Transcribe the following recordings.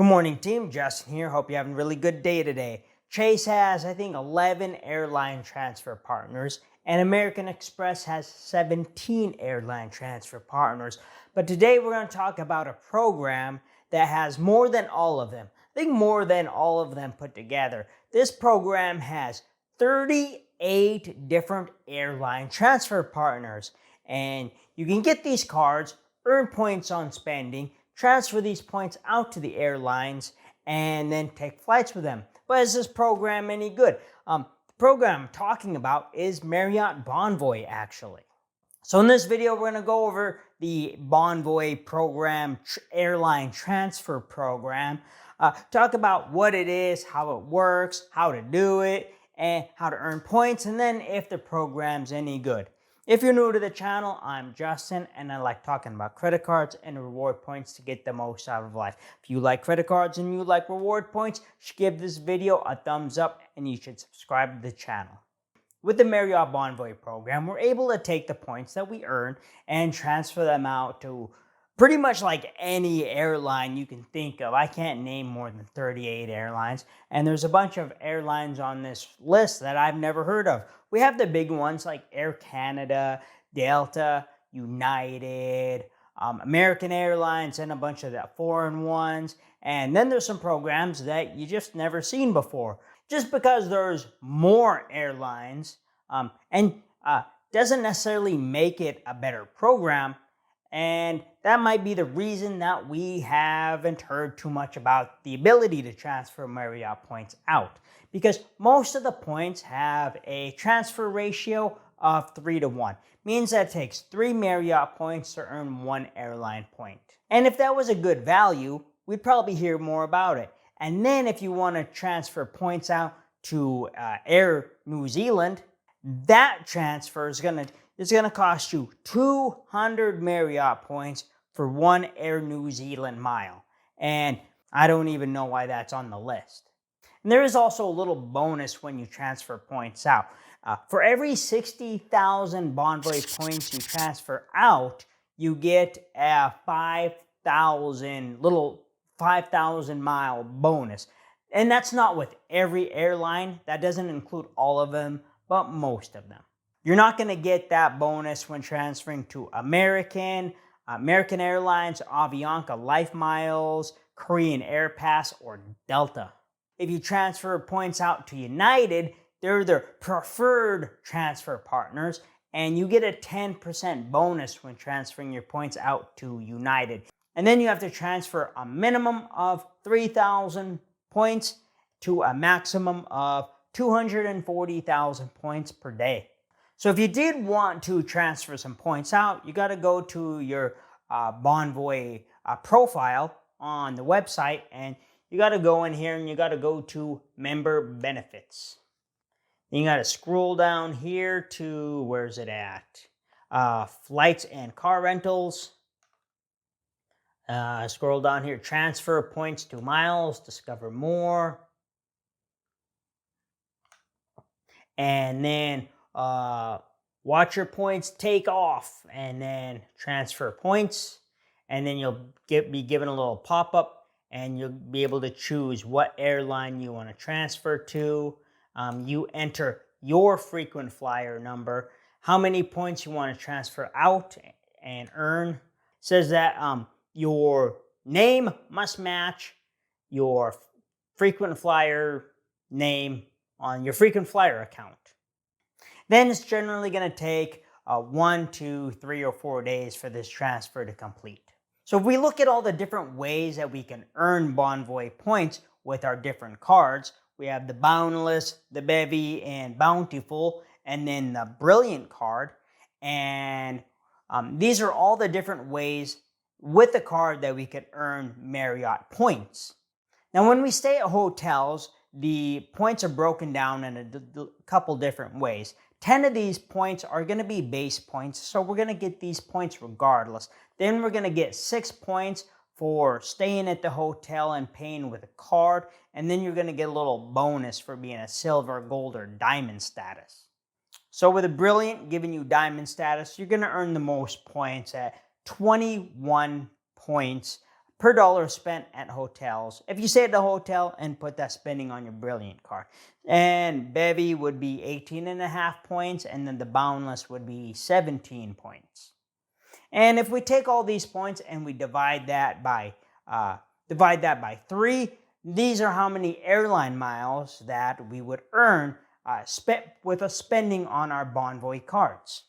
Good morning, team. Justin here. Hope you're having a really good day today. Chase has, I think, 11 airline transfer partners, and American Express has 17 airline transfer partners. But today we're going to talk about a program that has more than all of them. I think more than all of them put together. This program has 38 different airline transfer partners, and you can get these cards, earn points on spending, transfer these points out to the airlines, and then take flights with them. But is this program any good? The program I'm talking about is Marriott Bonvoy, actually. So in this video, we're going to go over the Bonvoy program, airline transfer program, talk about what it is, how it works, how to do it, and how to earn points, and then if the program's any good. If you're new to the channel, I'm Justin, and I like talking about credit cards and reward points to get the most out of life. If you like credit cards and you like reward points, you should give this video a thumbs up, and you should subscribe to the channel. With the Marriott Bonvoy program, we're able to take the points that we earn and transfer them out to pretty much like any airline you can think of. I can't name more than 38 airlines, and there's a bunch of airlines on this list that I've never heard of. We have the big ones like Air Canada, Delta, United, American Airlines, and a bunch of the foreign ones. And then there's some programs that you just never seen before. Just because there's more airlines doesn't necessarily make it a better program. And that might be the reason that we haven't heard too much about the ability to transfer Marriott points out. Because most of the points have a transfer ratio of 3-to-1. Means that it takes 3 Marriott points to earn 1 airline point. And if that was a good value, we'd probably hear more about it. And then if you want to transfer points out to Air New Zealand, that transfer is going to cost you 200 Marriott points for 1 Air New Zealand mile. And I don't even know why that's on the list. And there is also a little bonus when you transfer points out. For every 60,000 Bonvoy points you transfer out, you get a 5,000 mile bonus. And that's not with every airline. That doesn't include all of them, but most of them. You're not going to get that bonus when transferring to American Airlines, Avianca Life Miles, Korean Air Pass, or Delta. If you transfer points out to United, they're their preferred transfer partners, and you get a 10% bonus when transferring your points out to United. And then you have to transfer a minimum of 3,000 points to a maximum of 240,000 points per day. So if you did want to transfer some points out, you got to go to your Bonvoy profile on the website, and you got to go in here and you got to go to member benefits. Then you got to scroll down here to, where's it at? Flights and car rentals. Scroll down here, transfer points to miles, discover more. And then watch your points take off, and then transfer points. And then you'll be given a little pop-up, and you'll be able to choose what airline you want to transfer to. You enter your frequent flyer number, how many points you want to transfer out and earn. It says that your name must match your frequent flyer name on your frequent flyer account. Then it's generally going to take 1, 2, 3, or 4 days for this transfer to complete. So if we look at all the different ways that we can earn Bonvoy points with our different cards, we have the Boundless, the Bevy, and Bountiful, and then the Brilliant card. And these are all the different ways with the card that we could earn Marriott points. Now when we stay at hotels, the points are broken down in a couple different ways. 10 of these points are going to be base points, so we're going to get these points regardless. Then we're going to get 6 points for staying at the hotel and paying with a card, and then you're going to get a little bonus for being a silver, gold, or diamond status. So with a Brilliant giving you diamond status, you're going to earn the most points at 21 points per dollar spent at hotels. If you stay at the hotel and put that spending on your Brilliant card. And Bevy would be 18.5 points, and then the Boundless would be 17 points. And if we take all these points and we divide that by 3, these are how many airline miles that we would earn with a spending on our Bonvoy cards.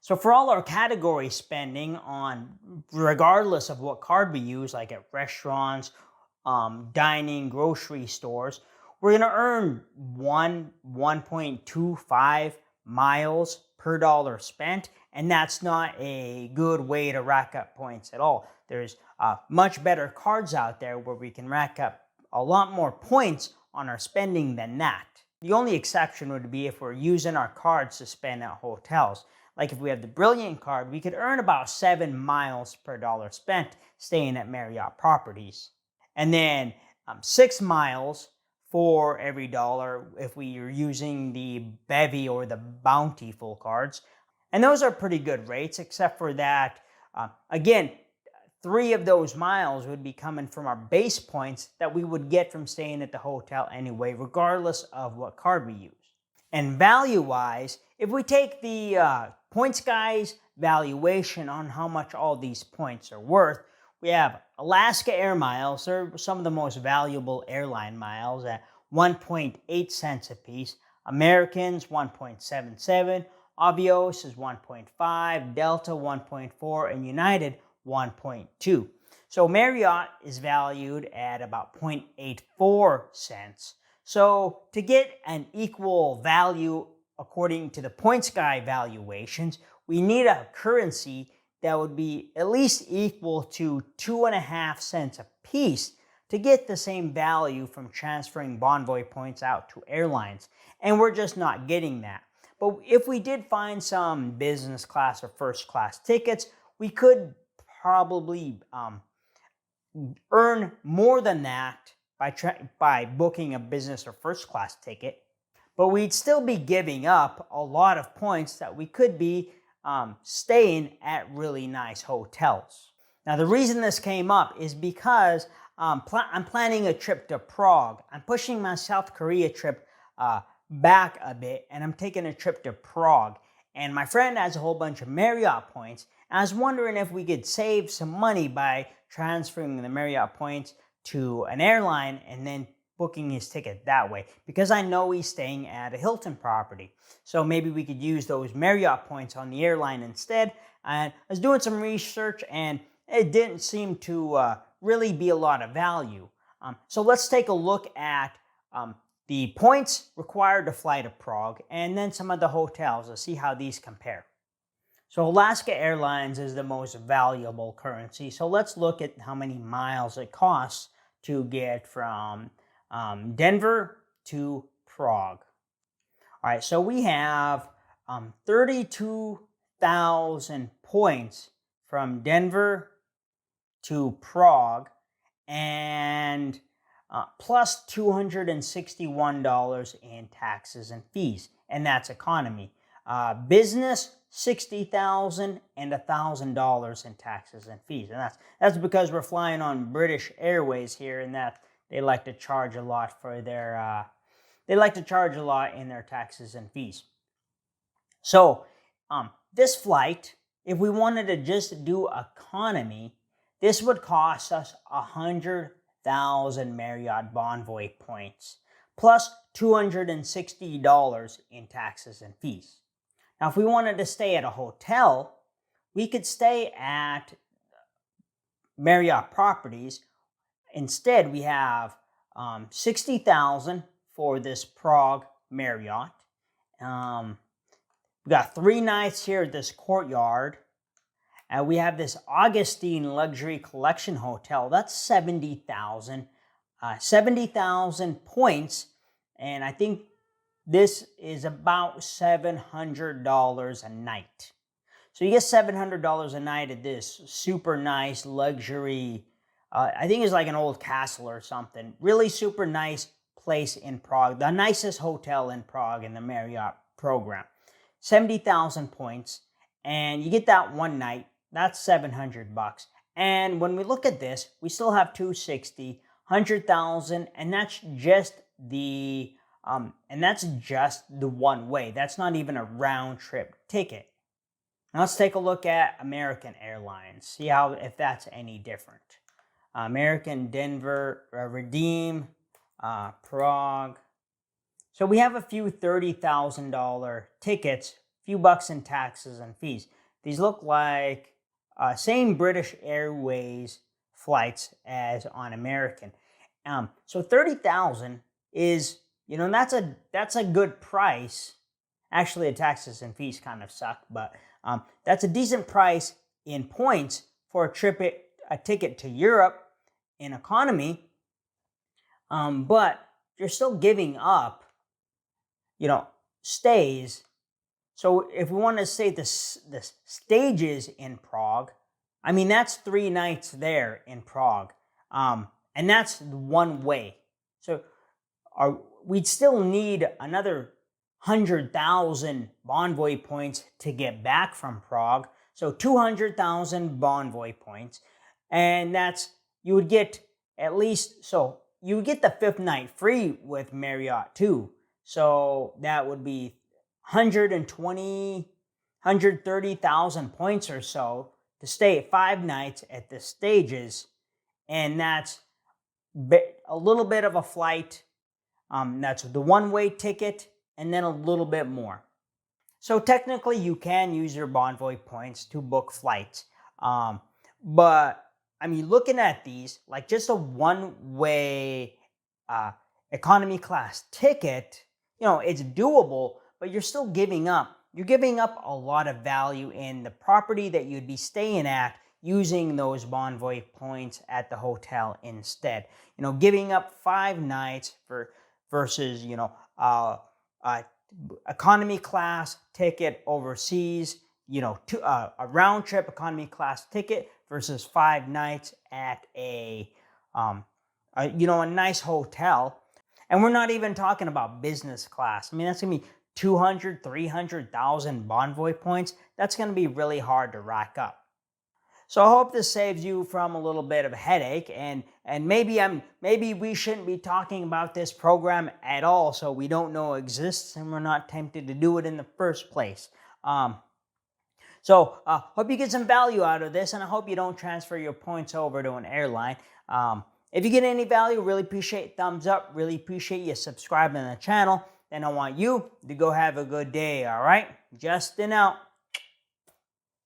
So for all our category spending on, regardless of what card we use, like at restaurants, dining, grocery stores, we're going to earn 1.25 miles per dollar spent, and that's not a good way to rack up points at all. There's much better cards out there where we can rack up a lot more points on our spending than that. The only exception would be if we're using our cards to spend at hotels. Like if we have the Brilliant card, we could earn about 7 miles per dollar spent staying at Marriott properties. And then 6 miles for every dollar if we are using the Bevy or the Bountiful cards. And those are pretty good rates, except for that, again, 3 of those miles would be coming from our base points that we would get from staying at the hotel anyway, regardless of what card we use. And value-wise, if we take the Points Guy's valuation on how much all these points are worth, we have Alaska Air Miles. They're some of the most valuable airline miles at 1.8 cents a piece. Americans, 1.77. Avios is 1.5. Delta, 1.4. And United, 1.2. So Marriott is valued at about 0.84 cents. So to get an equal value according to the Points Guy valuations, we need a currency that would be at least equal to 2.5 cents a piece to get the same value from transferring Bonvoy points out to airlines. And we're just not getting that. But if we did find some business class or first class tickets, we could probably earn more than that by booking a business or first class ticket. But we'd still be giving up a lot of points that we could be staying at really nice hotels. Now, the reason this came up is because I'm planning a trip to Prague. I'm pushing my South Korea trip back a bit, and I'm taking a trip to Prague. And my friend has a whole bunch of Marriott points. And I was wondering if we could save some money by transferring the Marriott points to an airline and then booking his ticket that way, because I know he's staying at a Hilton property. So maybe we could use those Marriott points on the airline instead. And I was doing some research, and it didn't seem to really be a lot of value. So let's take a look at the points required to fly to Prague, and then some of the hotels to see how these compare. So Alaska Airlines is the most valuable currency. So let's look at how many miles it costs to get from Denver to Prague. All right, so we have 32,000 points from Denver to Prague, and plus $261 in taxes and fees, and that's economy. Business, $60,000 and $1,000 in taxes and fees, and that's because we're flying on British Airways here, and that they like to charge a lot for their in their taxes and fees. So this flight, if we wanted to just do economy, this would cost us 100,000 Marriott Bonvoy points plus $260 in taxes and fees. Now, if we wanted to stay at a hotel, we could stay at Marriott properties. Instead, we have 60,000 for this Prague Marriott. We got 3 nights here at this Courtyard. And we have this Augustine Luxury Collection Hotel. That's 70,000. 70,000 points. And I think this is about $700 a night. So you get $700 a night at this super nice luxury, I think it's like an old castle or something. Really super nice place in Prague. The nicest hotel in Prague in the Marriott program. 70,000 points. And you get that one night. That's $700. And when we look at this, we still have 260, 100,000, and that's just the one way. That's not even a round trip ticket. Now let's take a look at American Airlines. See if that's any different. American Denver, Redeem, Prague. So we have a few $30,000 tickets, few bucks in taxes and fees. These look like same British Airways flights as on American. So 30,000 is, that's a good price. Actually, the taxes and fees kind of suck, but that's a decent price in points for a ticket to Europe in economy. But you're still giving up, stays. So if we want to say the stages in Prague, I mean, that's 3 nights there in Prague. And that's one way. So we'd still need another 100,000 Bonvoy points to get back from Prague. So 200,000 Bonvoy points. And you would get the 5th night free with Marriott too. So that would be 130,000 points or so to stay 5 nights at the stages. And that's a little bit of a flight. That's the one-way ticket and then a little bit more. So technically you can use your Bonvoy points to book flights. But I mean, looking at these, like just a one-way economy class ticket, it's doable, but you're still giving up. You're giving up a lot of value in the property that you'd be staying at using those Bonvoy points at the hotel instead. Giving up 5 nights versus, economy class ticket overseas, a round trip economy class ticket versus 5 nights at a nice hotel. And we're not even talking about business class. I mean, that's going to be 200, 300,000 Bonvoy points. That's going to be really hard to rack up. So I hope this saves you from a little bit of a headache, and maybe we shouldn't be talking about this program at all, so we don't know it exists and we're not tempted to do it in the first place. So hope you get some value out of this, and I hope you don't transfer your points over to an airline. If you get any value, really appreciate thumbs up, really appreciate you subscribing to the channel, and I want you to go have a good day, all right? Justin out.